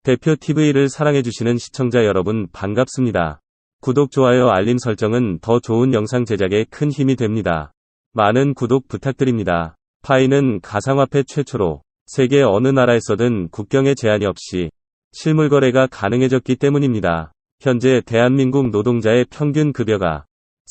대표TV를 사랑해주시는 시청자 여러분 반갑습니다. 구독, 좋아요, 알림 설정은 더 좋은 영상 제작에 큰 힘이 됩니다. 많은 구독 부탁드립니다. 파이는 가상화폐 최초로 세계 어느 나라에서든 국경에 제한이 없이 실물 거래가 가능해졌기 때문입니다. 현재 대한민국 노동자의 평균 급여가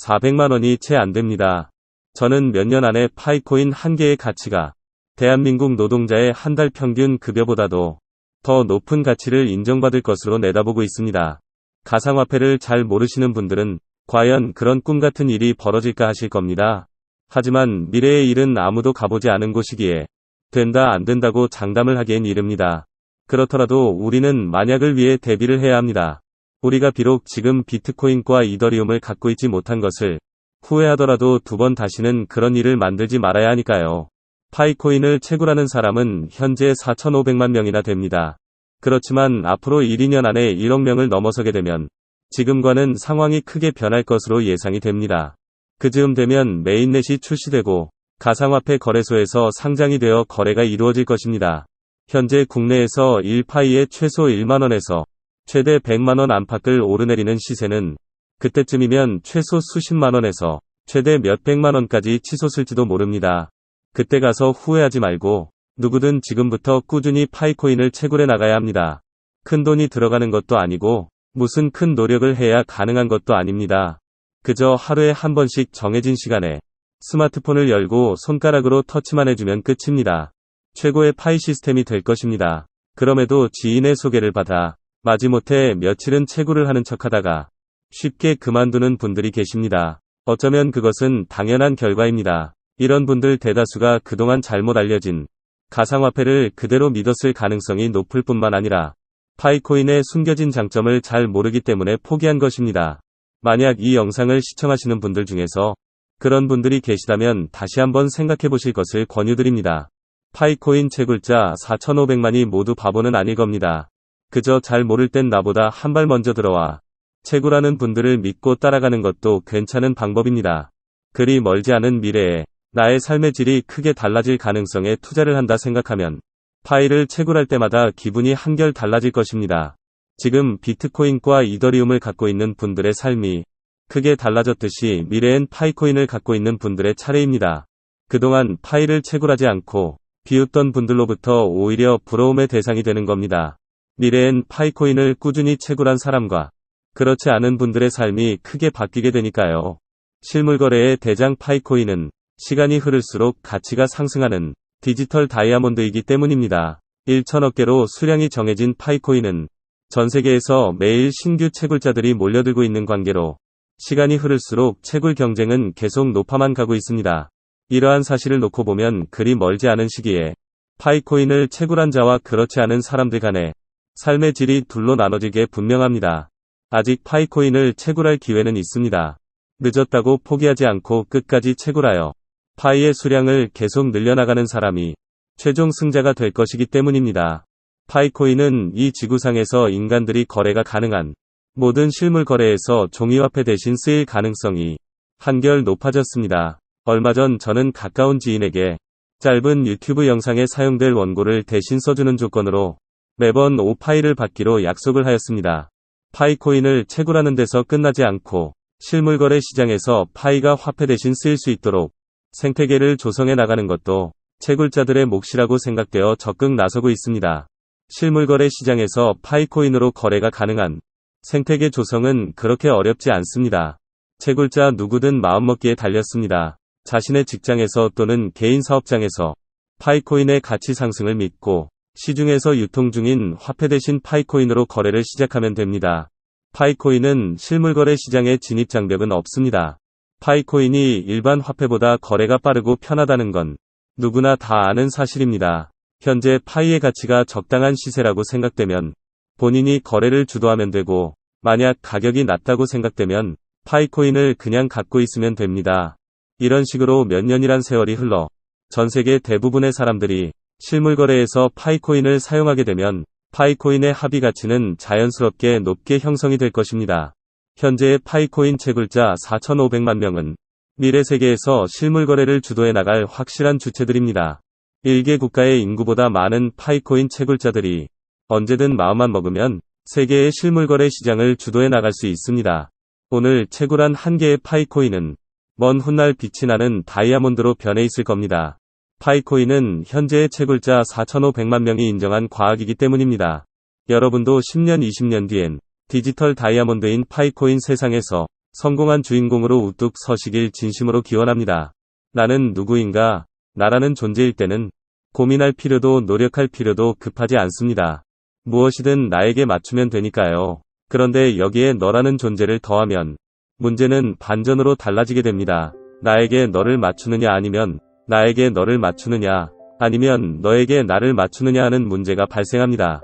400만 원이 채 안 됩니다. 저는 몇 년 안에 파이코인 한 개의 가치가 대한민국 노동자의 한 달 평균 급여보다도 더 높은 가치를 인정받을 것으로 내다보고 있습니다. 가상화폐를 잘 모르시는 분들은 과연 그런 꿈같은 일이 벌어질까 하실 겁니다. 하지만 미래의 일은 아무도 가보지 않은 곳이기에 된다 안 된다고 장담을 하기엔 이릅니다. 그렇더라도 우리는 만약을 위해 대비를 해야 합니다. 우리가 비록 지금 비트코인과 이더리움을 갖고 있지 못한 것을 후회하더라도 두 번 다시는 그런 일을 만들지 말아야 하니까요. 파이코인을 채굴하는 사람은 현재 4,500만 명이나 됩니다. 그렇지만 앞으로 1, 2년 안에 1억 명을 넘어서게 되면 지금과는 상황이 크게 변할 것으로 예상이 됩니다. 그즈음 되면 메인넷이 출시되고 가상화폐 거래소에서 상장이 되어 거래가 이루어질 것입니다. 현재 국내에서 1파이에 최소 1만원에서 최대 100만원 안팎을 오르내리는 시세는 그때쯤이면 최소 수십만원에서 최대 몇백만원까지 치솟을지도 모릅니다. 그때 가서 후회하지 말고 누구든 지금부터 꾸준히 파이코인을 채굴해 나가야 합니다. 큰 돈이 들어가는 것도 아니고 무슨 큰 노력을 해야 가능한 것도 아닙니다. 그저 하루에 한 번씩 정해진 시간에 스마트폰을 열고 손가락으로 터치만 해주면 끝입니다. 최고의 파이 시스템이 될 것입니다. 그럼에도 지인의 소개를 받아 마지못해 며칠은 채굴을 하는 척하다가 쉽게 그만두는 분들이 계십니다. 어쩌면 그것은 당연한 결과입니다. 이런 분들 대다수가 그동안 잘못 알려진 가상화폐를 그대로 믿었을 가능성이 높을 뿐만 아니라 파이코인의 숨겨진 장점을 잘 모르기 때문에 포기한 것입니다. 만약 이 영상을 시청하시는 분들 중에서 그런 분들이 계시다면 다시 한번 생각해 보실 것을 권유드립니다. 파이코인 채굴자 4,500만이 모두 바보는 아닐 겁니다. 그저 잘 모를 땐 나보다 한 발 먼저 들어와 채굴하는 분들을 믿고 따라가는 것도 괜찮은 방법입니다. 그리 멀지 않은 미래에 나의 삶의 질이 크게 달라질 가능성에 투자를 한다 생각하면 파이를 채굴할 때마다 기분이 한결 달라질 것입니다. 지금 비트코인과 이더리움을 갖고 있는 분들의 삶이 크게 달라졌듯이 미래엔 파이코인을 갖고 있는 분들의 차례입니다. 그동안 파이를 채굴하지 않고 비웃던 분들로부터 오히려 부러움의 대상이 되는 겁니다. 미래엔 파이코인을 꾸준히 채굴한 사람과 그렇지 않은 분들의 삶이 크게 바뀌게 되니까요. 실물거래의 대장 파이코인은 시간이 흐를수록 가치가 상승하는 디지털 다이아몬드이기 때문입니다. 1천억 개로 수량이 정해진 파이코인은 전 세계에서 매일 신규 채굴자들이 몰려들고 있는 관계로 시간이 흐를수록 채굴 경쟁은 계속 높아만 가고 있습니다. 이러한 사실을 놓고 보면 그리 멀지 않은 시기에 파이코인을 채굴한 자와 그렇지 않은 사람들 간의 삶의 질이 둘로 나눠지게 분명합니다. 아직 파이코인을 채굴할 기회는 있습니다. 늦었다고 포기하지 않고 끝까지 채굴하여 파이의 수량을 계속 늘려나가는 사람이 최종 승자가 될 것이기 때문입니다. 파이코인은 이 지구상에서 인간들이 거래가 가능한 모든 실물 거래에서 종이화폐 대신 쓰일 가능성이 한결 높아졌습니다. 얼마 전 저는 가까운 지인에게 짧은 유튜브 영상에 사용될 원고를 대신 써주는 조건으로 매번 5파이를 받기로 약속을 하였습니다. 파이코인을 채굴하는 데서 끝나지 않고 실물거래 시장에서 파이가 화폐 대신 쓰일 수 있도록 생태계를 조성해 나가는 것도 채굴자들의 몫이라고 생각되어 적극 나서고 있습니다. 실물거래 시장에서 파이코인으로 거래가 가능한 생태계 조성은 그렇게 어렵지 않습니다. 채굴자 누구든 마음먹기에 달렸습니다. 자신의 직장에서 또는 개인 사업장에서 파이코인의 가치 상승을 믿고 시중에서 유통 중인 화폐 대신 파이코인으로 거래를 시작하면 됩니다. 파이코인은 실물거래 시장에 진입 장벽은 없습니다. 파이코인이 일반 화폐보다 거래가 빠르고 편하다는 건 누구나 다 아는 사실입니다. 현재 파이의 가치가 적당한 시세라고 생각되면 본인이 거래를 주도하면 되고, 만약 가격이 낮다고 생각되면 파이코인을 그냥 갖고 있으면 됩니다. 이런 식으로 몇 년이란 세월이 흘러 전 세계 대부분의 사람들이 실물거래에서 파이코인을 사용하게 되면 파이코인의 합의 가치는 자연스럽게 높게 형성이 될 것입니다. 현재의 파이코인 채굴자 4,500만 명은 미래 세계에서 실물거래를 주도해 나갈 확실한 주체들입니다. 일개 국가의 인구보다 많은 파이코인 채굴자들이 언제든 마음만 먹으면 세계의 실물거래 시장을 주도해 나갈 수 있습니다. 오늘 채굴한 한 개의 파이코인은 먼 훗날 빛이 나는 다이아몬드로 변해 있을 겁니다. 파이코인은 현재의 채굴자 4,500만 명이 인정한 과학이기 때문입니다. 여러분도 10년, 20년 뒤엔 디지털 다이아몬드인 파이코인 세상에서 성공한 주인공으로 우뚝 서시길 진심으로 기원합니다. 나는 누구인가? 나라는 존재일 때는 고민할 필요도 노력할 필요도 급하지 않습니다. 무엇이든 나에게 맞추면 되니까요. 그런데 여기에 너라는 존재를 더하면 문제는 반전으로 달라지게 됩니다. 나에게 너를 맞추느냐 아니면 나에게 너를 맞추느냐 아니면 너에게 나를 맞추느냐 하는 문제가 발생합니다.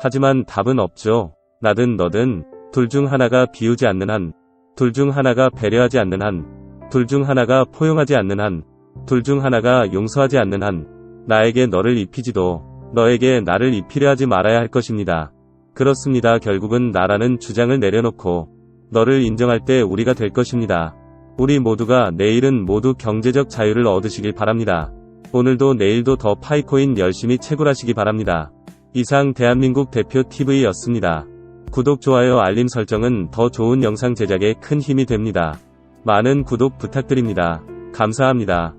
하지만 답은 없죠. 나든 너든 둘 중 하나가 비우지 않는 한, 둘 중 하나가 배려하지 않는 한, 둘 중 하나가 포용하지 않는 한, 둘 중 하나가 용서하지 않는 한, 나에게 너를 입히지도 너에게 나를 입히려 하지 말아야 할 것입니다. 그렇습니다. 결국은 나라는 주장을 내려놓고 너를 인정할 때 우리가 될 것입니다. 우리 모두가 내일은 모두 경제적 자유를 얻으시길 바랍니다. 오늘도 내일도 더 파이코인 열심히 채굴하시기 바랍니다. 이상 대한민국 대표 TV였습니다. 구독, 좋아요, 알림 설정은 더 좋은 영상 제작에 큰 힘이 됩니다. 많은 구독 부탁드립니다. 감사합니다.